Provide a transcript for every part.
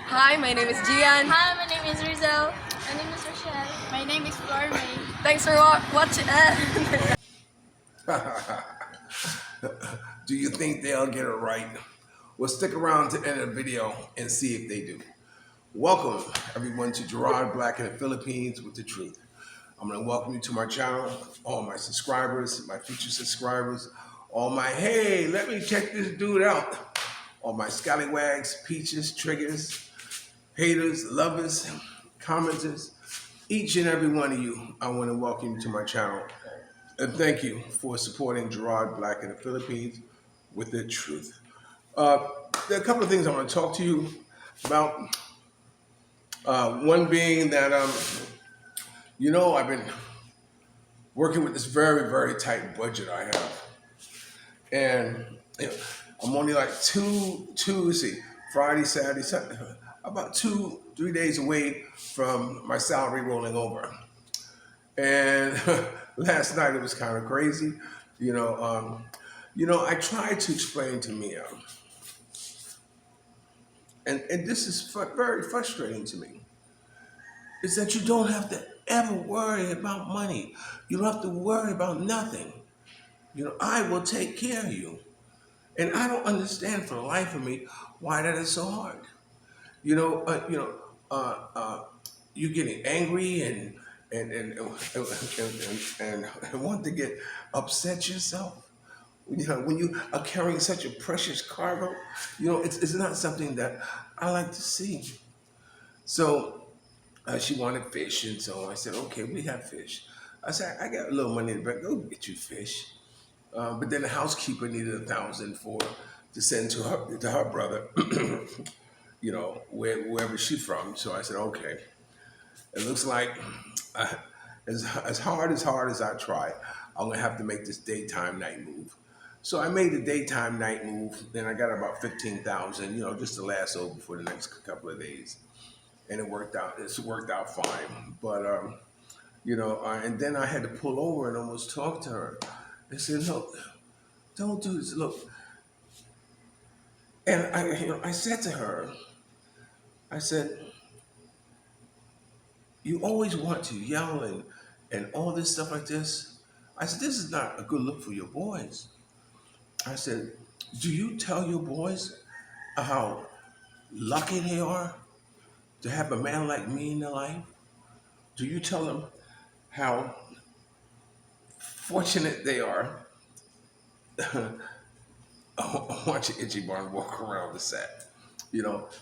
Hi, my name is Gian. Hi, my name is Rizal. My name is Rochelle. My name is Flor May. Thanks for watching. Do you think they'll get it right? Well, stick around to the end of the video and see if they do. Welcome, everyone, to Gerard Black in the Philippines with the Truth. I'm going to welcome you to my channel, all my subscribers, my future subscribers, all my, hey, let me check this dude out, all my scallywags, peaches, triggers, haters, lovers, commenters, each and every one of you, I want to welcome you to my channel. And thank you for supporting Gerard Black in the Philippines with the truth. There are a couple of things I want to talk to you about. One being that, I've been working with this very, very tight budget I have. And I'm only like Friday, Saturday, Sunday, about 2, 3 days away from my salary rolling over. And last night it was kind of crazy. I tried to explain to Mia, and this is very frustrating to me, is that you don't have to ever worry about money. You don't have to worry about nothing. I will take care of you. And I don't understand for the life of me why that is so hard. You know, uh, you know, uh, uh, you're getting angry and want to get upset yourself. When you are carrying such a precious cargo, it's not something that I like to see. So she wanted fish, and so I said, okay, we have fish. I said, I got a little money in the bank, go get you fish. But then the housekeeper needed 1,000 to send to her brother, wherever she's from. So I said, okay. It looks like uh, as hard as I try, I'm gonna have to make this daytime night move. So I made the daytime night move. Then I got about 15,000, just to last over for the next couple of days, and it worked out. It's worked out fine. But and then I had to pull over and almost talk to her. I said, look, don't do this. Look, and I said to her, I said, you always want to yell and all this stuff like this. I said, this is not a good look for your boys. I said, do you tell your boys how lucky they are to have a man like me in their life? Do you tell them how fortunate they are? Watch an itchy barn walk around the set.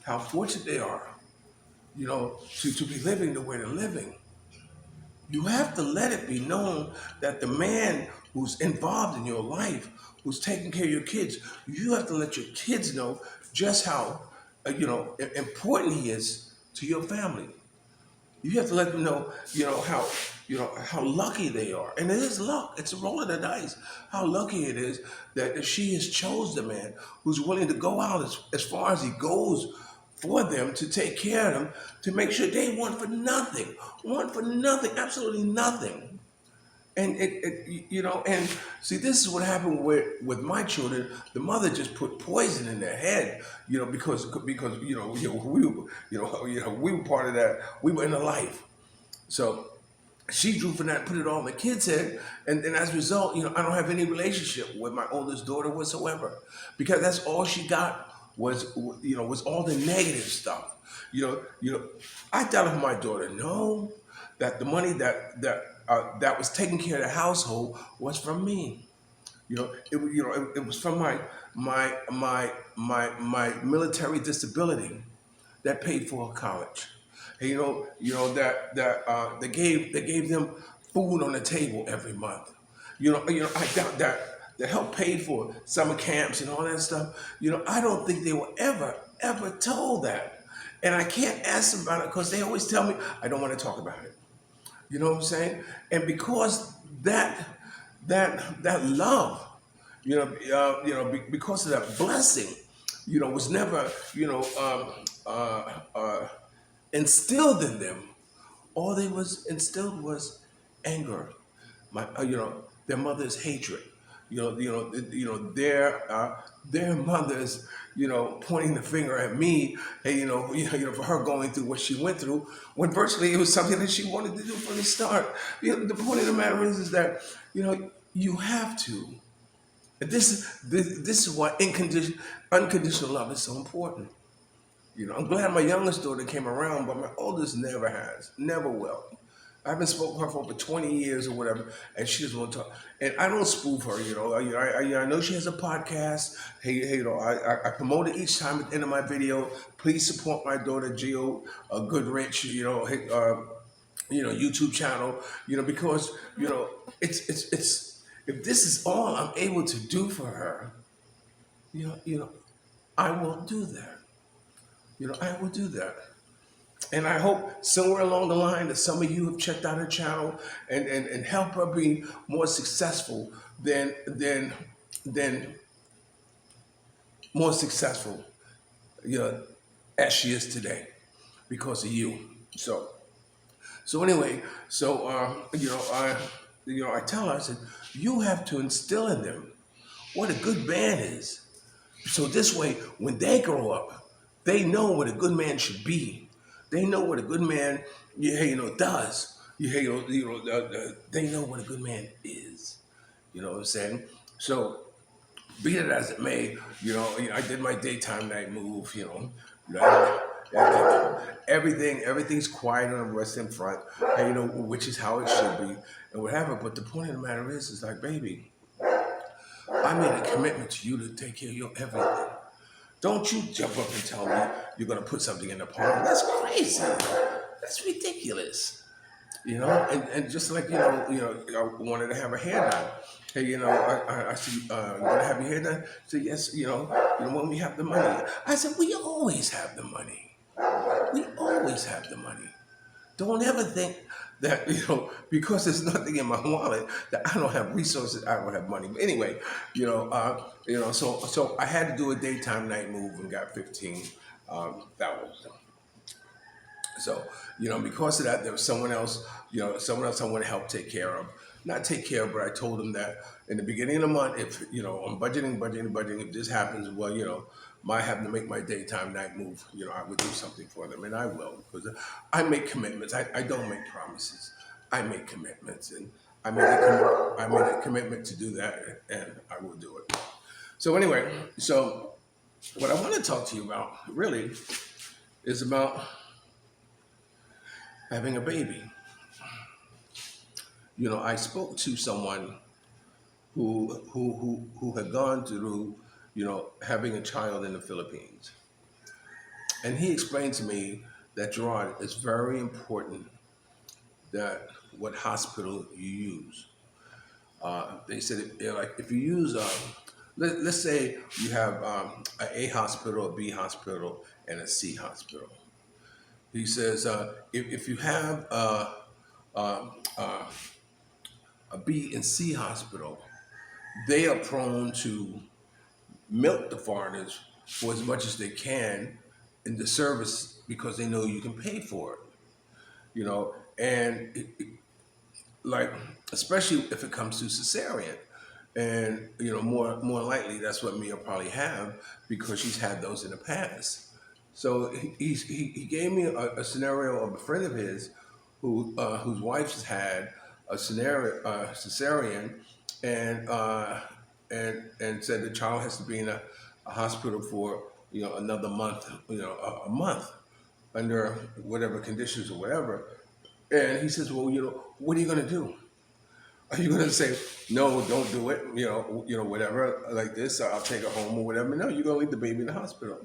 How fortunate they are, to be living the way they're living. You have to let it be known that the man who's involved in your life, who's taking care of your kids, you have to let your kids know just how, important he is to your family. You have to let them know, how lucky they are. And it is luck. It's a roll of the dice. How lucky it is that she has chose the man who's willing to go out as far as he goes for them, to take care of them, to make sure they want for nothing, absolutely nothing. And and see, this is what happened with my children. The mother just put poison in their head, because we were part of that. We were in the life, so she drew from that, put it all in the kids' head, and as a result, I don't have any relationship with my oldest daughter whatsoever, because that's all she got was all the negative stuff. I tell my daughter no, that the money that was taking care of the household was from me. It was from my military disability that paid for college. And they gave them food on the table every month. I doubt that help paid for summer camps and all that stuff. I don't think they were ever told that, and I can't ask them about it because they always tell me I don't want to talk about it. You know what I'm saying? And because that love, because of that blessing, was never, instilled in them. All they was instilled was anger. Their mother's hatred. their mothers, pointing the finger at me, hey, for her going through what she went through, when virtually it was something that she wanted to do from the start. The point of the matter is that you have to. And this is why unconditional love is so important. I'm glad my youngest daughter came around, but my oldest never has, never will. I haven't spoken to her for over 20 years or whatever, and she doesn't want to talk. And I don't spoof her, I know she has a podcast. Hey, I promote it each time at the end of my video. Please support my daughter, Gio Goodrich, YouTube channel, because, it's if this is all I'm able to do for her, I will do that. I will do that. And I hope somewhere along the line that some of you have checked out her channel and help her be more successful than more successful, as she is today because of you. So anyway, I tell her, I said, you have to instill in them what a good man is. So this way, when they grow up, they know what a good man should be. They know what a good man, does. They know what a good man is. You know what I'm saying? So, be it as it may, I did my daytime night move. Everything's quiet on the rest in front, which is how it should be, and whatever. But the point of the matter is like, baby, I made a commitment to you to take care of your everything. Don't you jump up and tell me you're going to put something in the park. That's crazy. That's ridiculous. And just like, I wanted to have her hair done. Hey, I said, you want to have your hair done? So yes, when we have the money. I said, we always have the money. We always have the money. Don't ever think that, because there's nothing in my wallet, that I don't have resources, I don't have money. But anyway, so I had to do a daytime night move and got 15,000. So, because of that, there was someone else I want to help take care of. Not take care of, but I told them that in the beginning of the month, if, I'm budgeting, if this happens, well, might have to make my daytime night move, I would do something for them, and I will, because I make commitments. I don't make promises. I make commitments, and I made a commitment to do that, and I will do it. So anyway, what I want to talk to you about, really, is about having a baby. I spoke to someone who had gone through, having a child in the Philippines. And he explained to me that, Gerard, it's very important that what hospital you use. They said, if you use, let's say you have a hospital, a B hospital, and a C hospital. He says, if you have a B and C hospital, they are prone to milk the foreigners for as much as they can in the service because they know you can pay for it, and especially if it comes to cesarean, and more likely that's what Mia probably have because she's had those in the past. So he gave me a scenario of a friend of his whose wife has had a cesarean, and said the child has to be in a hospital for another month, a month under whatever conditions or whatever. And he says, well, what are you going to do? Are you going to say, no, don't do it, whatever, like this, I'll take her home or whatever? No, you're going to leave the baby in the hospital.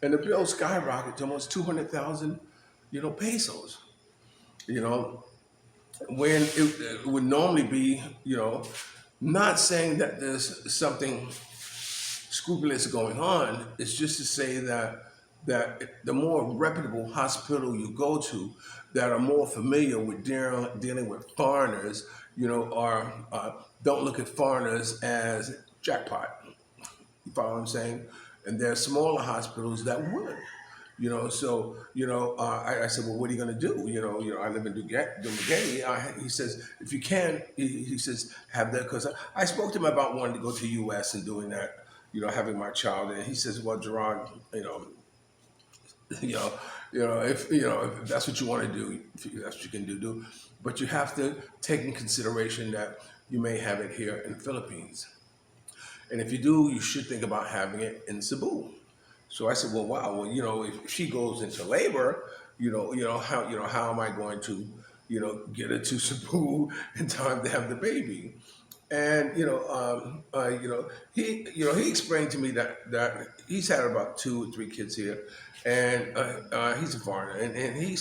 And the bill skyrocketed to almost 200,000, pesos, when it would normally be, not saying that there's something scrupulous going on. It's just to say that the more reputable hospital you go to that are more familiar with dealing with foreigners, don't look at foreigners as jackpot. You follow what I'm saying? And there are smaller hospitals that would. So I said, well, what are you going to do? I live in Dumaguete. He says, if you can, he says, have that, because I spoke to him about wanting to go to the U.S. and doing that, having my child, and he says, well, Gerard, you know, if that's what you want to do, that's what you can do. But you have to take in consideration that you may have it here in the Philippines, and if you do, you should think about having it in Cebu. So I said, well, wow, well, if she goes into labor, how am I going to, get her to Cebu in time to have the baby? And he explained to me that he's had about 2 or 3 kids here, and he's a foreigner, and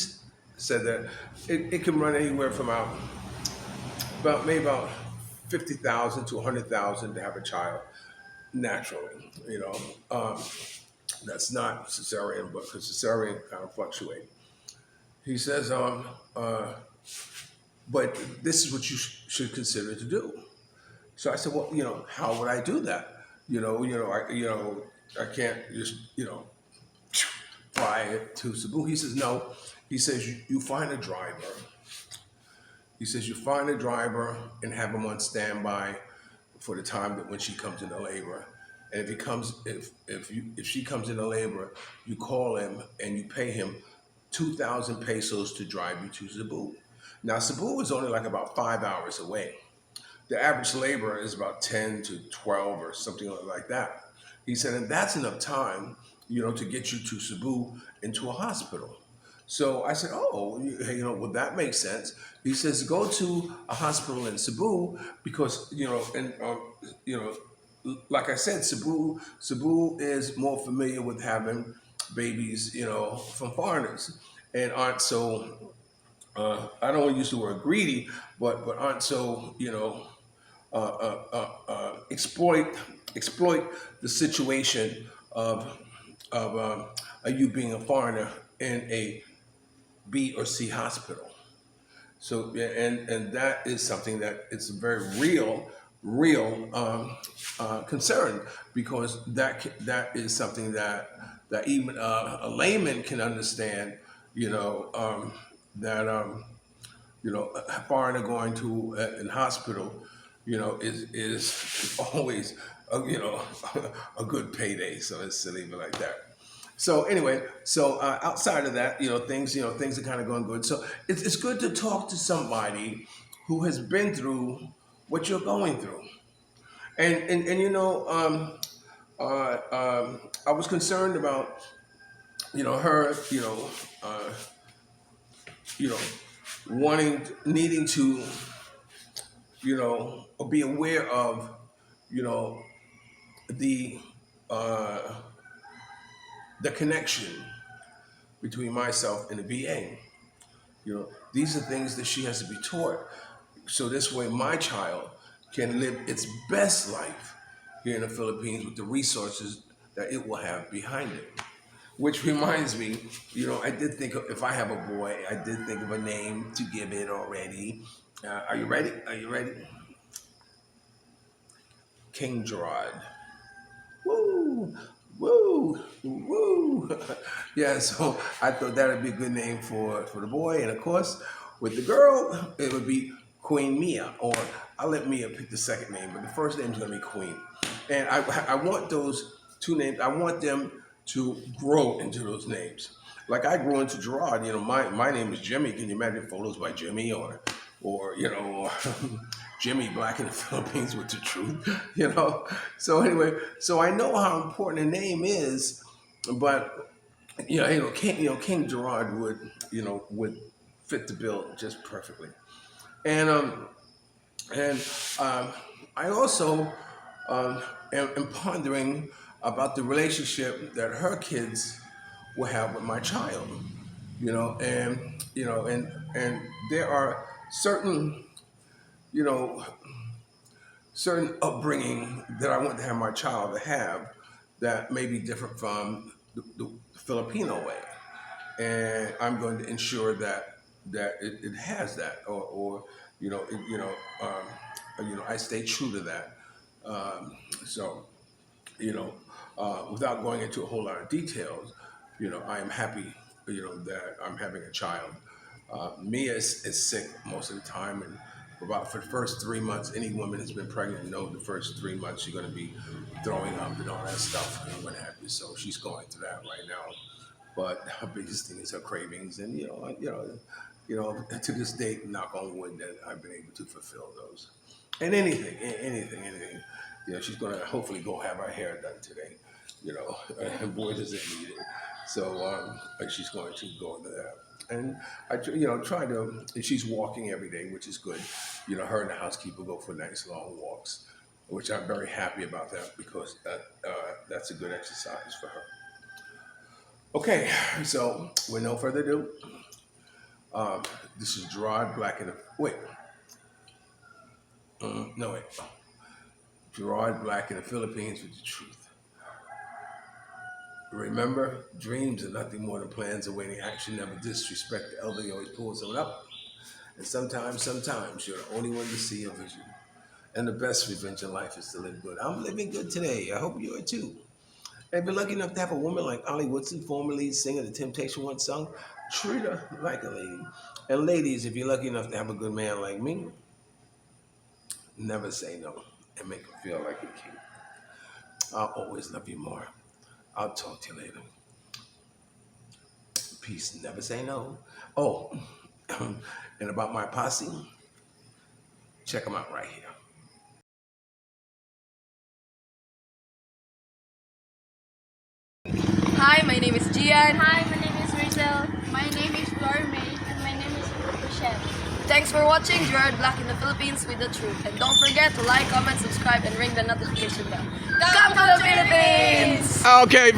said that it can run anywhere from about 50,000 to 100,000 to have a child naturally. That's not cesarean, but because cesarean kind of fluctuate. He says, but this is what you should consider to do. So I said, well, how would I do that? I can't just, fly it to Cebu. He says, no. He says, you find a driver. He says, you find a driver and have him on standby for the time that when she comes into labor. And if she comes into labor, you call him and you pay him 2,000 pesos to drive you to Cebu. Now, Cebu is only like about 5 hours away. The average labor is about 10 to 12 or something like that. He said, and that's enough time, to get you to Cebu into a hospital. So I said, oh, well, that makes sense. He says, go to a hospital in Cebu because, like I said, Cebu is more familiar with having babies, from foreigners and aren't so, I don't want to use the word greedy, but aren't so, exploit the situation of you being a foreigner in a B or C hospital. So and that is something that it's a very real concern, because that is something that even a layman can understand. That a foreigner going to an hospital, is always a good payday. So let's leave it like that. So anyway, outside of that, things are kind of going good. So it's good to talk to somebody who has been through what you're going through. And I was concerned about her uh, you know needing to be aware of you know the uh, the connection between myself and the VA. These are things that she has to be taught, so this way my child can live its best life here in the Philippines with the resources that it will have behind it. Which reminds me, I did think if I have a boy, I did think of a name to give it already. Are you ready? Are you ready? King Gerard. Woo! Woo! Woo! Yeah, so I thought that would be a good name for the boy. And of course, with the girl, it would be Queen Mia. Or I'll let Mia pick the second name, but the first name is going to be Queen. And I want those two names, I want them to grow into those names. Like I grew into Gerard, my name is Jimmy. Can you imagine photos by Jimmy or Jimmy Black in the Philippines with the truth. So anyway, so I know how important a name is, but King Gerard would fit the bill just perfectly. And and I also am pondering about the relationship that her kids will have with my child. And there are certain you know certain upbringing that I want to have my child to have that may be different from the Filipino way, and I'm going to ensure that it has that, or I stay true to that. So without going into a whole lot of details, I am happy, that I'm having a child. Mia is sick most of the time, and for the first 3 months, any woman that's been pregnant knows the first 3 months she's going to be throwing up and all that stuff and what have you. So she's going through that right now. But her biggest thing is her cravings, and to this date, knock on wood, that I've been able to fulfill those. And anything. She's going to hopefully go have her hair done today. And boy does it need it. So she's going to go into that. And I, try to. And she's walking every day, which is good. Her and the housekeeper go for nice long walks, which I'm very happy about that because that's a good exercise for her. Okay, so with no further ado, this is Gerard Black in the wait. No wait. Gerard Black in the Philippines with the truth. Remember, dreams are nothing more than plans awaiting action. Never disrespect the elder. You always pull someone up. And sometimes you're the only one to see a vision. And the best revenge in life is to live good. I'm living good today. I hope you are too. I've been lucky enough to have a woman like Ollie Woodson, former lead singer of the Temptation One song. Treat her like a lady. And ladies, if you're lucky enough to have a good man like me, never say no and make him feel like a king. I'll always love you more. I'll talk to you later. Peace. Never say no. Oh, and about my posse, check them out right here. Hi, my name is Gian. Hi, my name is Rizal. My name is Dorme. And my name is Rochelle. Thanks for watching Gerard Black in the Philippines with the truth. And don't forget to like, comment, subscribe, and ring the notification bell. Come to the Philippines! Okay.